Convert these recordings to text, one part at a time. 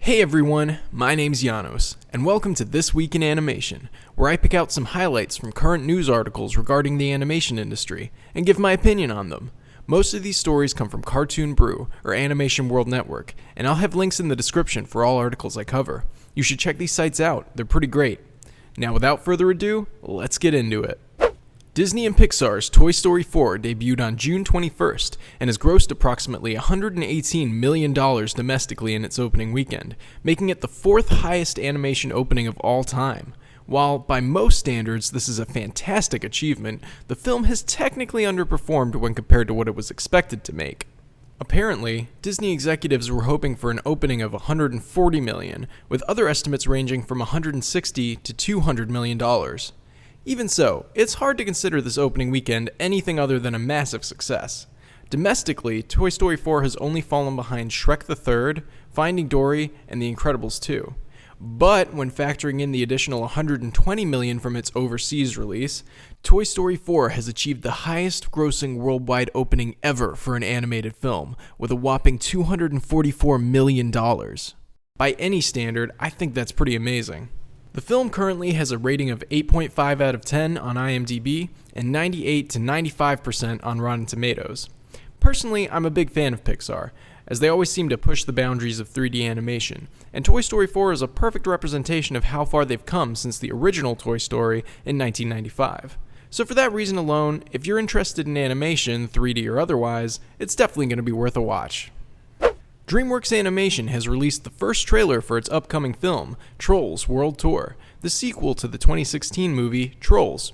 Hey everyone, my name's Janos, and welcome to This Week in Animation, where I pick out some highlights from current news articles regarding the animation industry, and give my opinion on them. Most of these stories come from Cartoon Brew, or Animation World Network, and I'll have links in the description for all articles I cover. You should check these sites out, they're pretty great. Now without further ado, let's get into it. Disney and Pixar's Toy Story 4 debuted on June 21st and has grossed approximately $118 million domestically in its opening weekend, making it the fourth highest animation opening of all time. While, by most standards, this is a fantastic achievement, the film has technically underperformed when compared to what it was expected to make. Apparently, Disney executives were hoping for an opening of $140 million, with other estimates ranging from $160 to $200 million. Even so, it's hard to consider this opening weekend anything other than a massive success. Domestically, Toy Story 4 has only fallen behind Shrek the Third, Finding Dory, and The Incredibles 2. But when factoring in the additional $120 million from its overseas release, Toy Story 4 has achieved the highest grossing worldwide opening ever for an animated film, with a whopping $244 million. By any standard, I think that's pretty amazing. The film currently has a rating of 8.5 out of 10 on IMDb and 98 to 95% on Rotten Tomatoes. Personally, I'm a big fan of Pixar, as they always seem to push the boundaries of 3D animation, and Toy Story 4 is a perfect representation of how far they've come since the original Toy Story in 1995. So for that reason alone, if you're interested in animation, 3D or otherwise, it's definitely going to be worth a watch. DreamWorks Animation has released the first trailer for its upcoming film, Trolls World Tour, the sequel to the 2016 movie Trolls.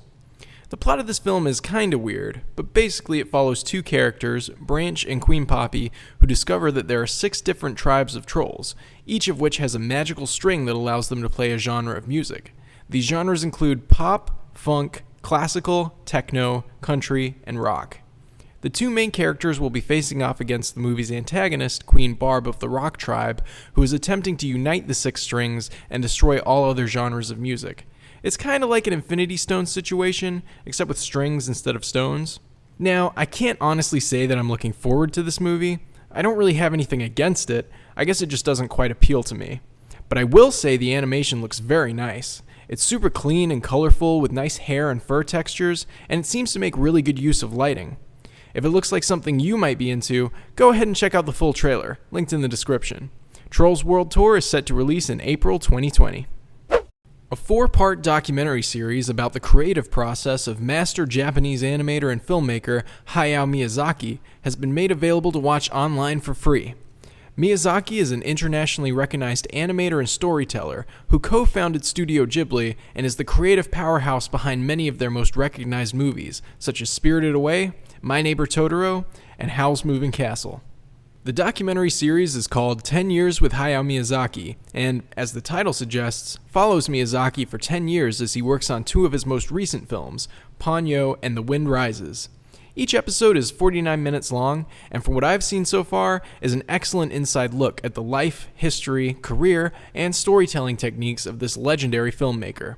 The plot of this film is kinda weird, but basically it follows two characters, Branch and Queen Poppy, who discover that there are 6 different tribes of trolls, each of which has a magical string that allows them to play a genre of music. These genres include pop, funk, classical, techno, country, and rock. The two main characters will be facing off against the movie's antagonist, Queen Barb of the Rock Tribe, who is attempting to unite the 6 strings and destroy all other genres of music. It's kind of like an Infinity Stone situation, except with strings instead of stones. Now, I can't honestly say that I'm looking forward to this movie. I don't really have anything against it, I guess it just doesn't quite appeal to me. But I will say the animation looks very nice. It's super clean and colorful with nice hair and fur textures, and it seems to make really good use of lighting. If it looks like something you might be into, go ahead and check out the full trailer, linked in the description. Trolls World Tour is set to release in April 2020. A 4-part documentary series about the creative process of master Japanese animator and filmmaker Hayao Miyazaki has been made available to watch online for free. Miyazaki is an internationally recognized animator and storyteller who co-founded Studio Ghibli and is the creative powerhouse behind many of their most recognized movies, such as Spirited Away, My Neighbor Totoro, and Howl's Moving Castle. The documentary series is called 10 Years with Hayao Miyazaki, and, as the title suggests, follows Miyazaki for 10 years as he works on 2 of his most recent films, Ponyo and The Wind Rises. Each episode is 49 minutes long, and from what I've seen so far, is an excellent inside look at the life, history, career, and storytelling techniques of this legendary filmmaker.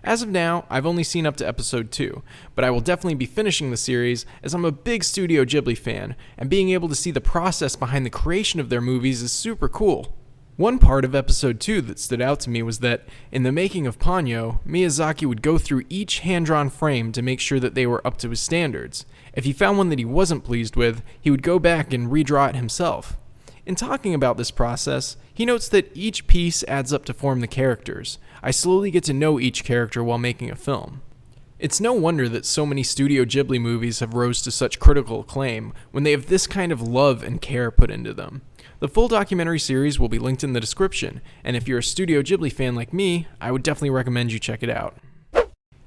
As of now, I've only seen up to episode 2, but I will definitely be finishing the series as I'm a big Studio Ghibli fan, and being able to see the process behind the creation of their movies is super cool. One part of episode 2 that stood out to me was that, in the making of Ponyo, Miyazaki would go through each hand-drawn frame to make sure that they were up to his standards. If he found one that he wasn't pleased with, he would go back and redraw it himself. In talking about this process, he notes that each piece adds up to form the characters. I slowly get to know each character while making a film. It's no wonder that so many Studio Ghibli movies have rose to such critical acclaim when they have this kind of love and care put into them. The full documentary series will be linked in the description, and if you're a Studio Ghibli fan like me, I would definitely recommend you check it out.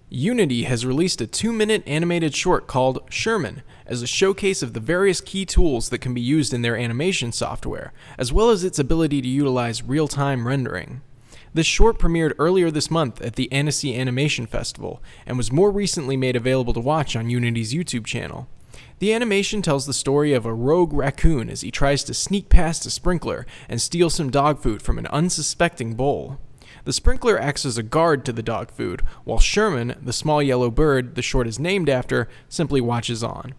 Unity has released a 2-minute animated short called Sherman as a showcase of the various key tools that can be used in their animation software, as well as its ability to utilize real-time rendering. This short premiered earlier this month at the Annecy Animation Festival and was more recently made available to watch on Unity's YouTube channel. The animation tells the story of a rogue raccoon as he tries to sneak past a sprinkler and steal some dog food from an unsuspecting bowl. The sprinkler acts as a guard to the dog food, while Sherman, the small yellow bird the short is named after, simply watches on.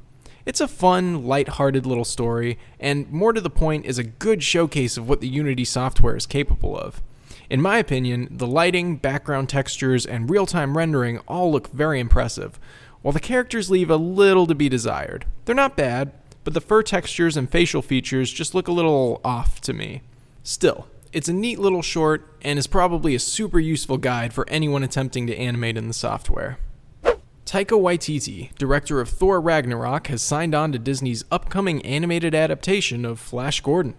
It's a fun, light-hearted little story, and more to the point is a good showcase of what the Unity software is capable of. In my opinion, the lighting, background textures, and real-time rendering all look very impressive, while the characters leave a little to be desired. They're not bad, but the fur textures and facial features just look a little off to me. Still, it's a neat little short, and is probably a super useful guide for anyone attempting to animate in the software. Taika Waititi, director of Thor Ragnarok, has signed on to Disney's upcoming animated adaptation of Flash Gordon.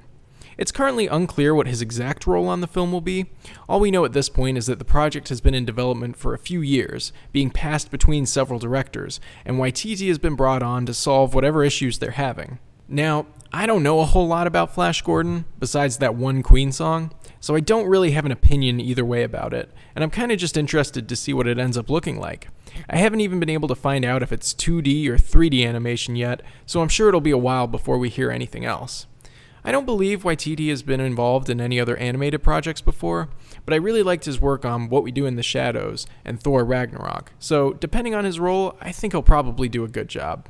It's currently unclear what his exact role on the film will be. All we know at this point is that the project has been in development for a few years, being passed between several directors, and Waititi has been brought on to solve whatever issues they're having. Now, I don't know a whole lot about Flash Gordon, besides that one Queen song, so I don't really have an opinion either way about it, and I'm kinda just interested to see what it ends up looking like. I haven't even been able to find out if it's 2D or 3D animation yet, so I'm sure it'll be a while before we hear anything else. I don't believe Waititi has been involved in any other animated projects before, but I really liked his work on What We Do in the Shadows and Thor Ragnarok, so depending on his role, I think he'll probably do a good job.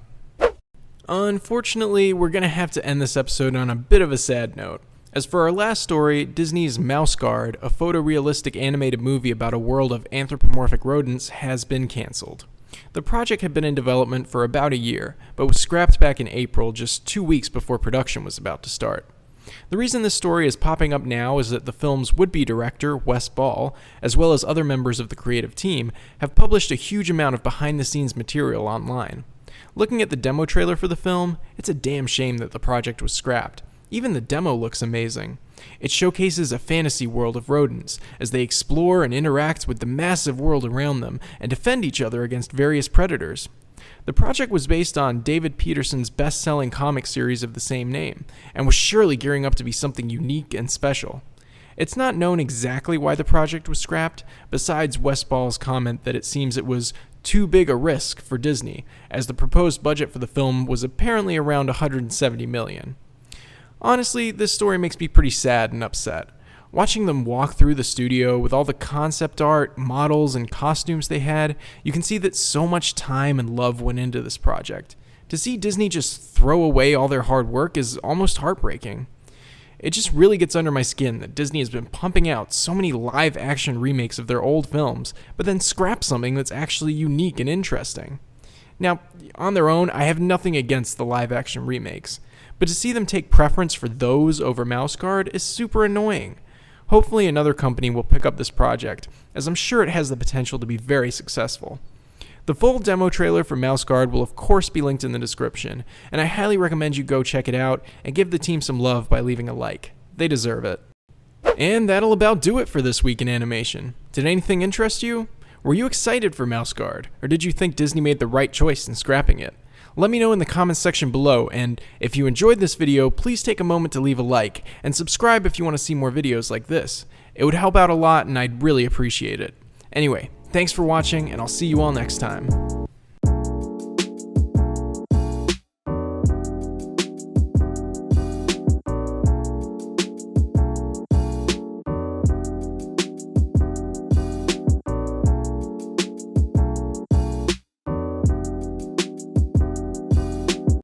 Unfortunately, we're going to have to end this episode on a bit of a sad note. As for our last story, Disney's Mouse Guard, a photorealistic animated movie about a world of anthropomorphic rodents, has been canceled. The project had been in development for about a year, but was scrapped back in April, just 2 weeks before production was about to start. The reason this story is popping up now is that the film's would-be director, Wes Ball, as well as other members of the creative team, have published a huge amount of behind-the-scenes material online. Looking at the demo trailer for the film, it's a damn shame that the project was scrapped. Even the demo looks amazing. It showcases a fantasy world of rodents as they explore and interact with the massive world around them and defend each other against various predators. The project was based on David Peterson's best-selling comic series of the same name, and was surely gearing up to be something unique and special. It's not known exactly why the project was scrapped, besides Wes Ball's comment that it seems it was too big a risk for Disney, as the proposed budget for the film was apparently around $170 million. Honestly, this story makes me pretty sad and upset. Watching them walk through the studio with all the concept art, models, and costumes they had, you can see that so much time and love went into this project. To see Disney just throw away all their hard work is almost heartbreaking. It just really gets under my skin that Disney has been pumping out so many live-action remakes of their old films, but then scrap something that's actually unique and interesting. Now, on their own, I have nothing against the live-action remakes, but to see them take preference for those over Mouse Guard is super annoying. Hopefully another company will pick up this project, as I'm sure it has the potential to be very successful. The full demo trailer for Mouse Guard will of course be linked in the description, and I highly recommend you go check it out and give the team some love by leaving a like. They deserve it. And that'll about do it for this week in animation. Did anything interest you? Were you excited for Mouse Guard, or did you think Disney made the right choice in scrapping it? Let me know in the comments section below, and if you enjoyed this video, please take a moment to leave a like, and subscribe if you want to see more videos like this. It would help out a lot, and I'd really appreciate it. Anyway, thanks for watching, and I'll see you all next time.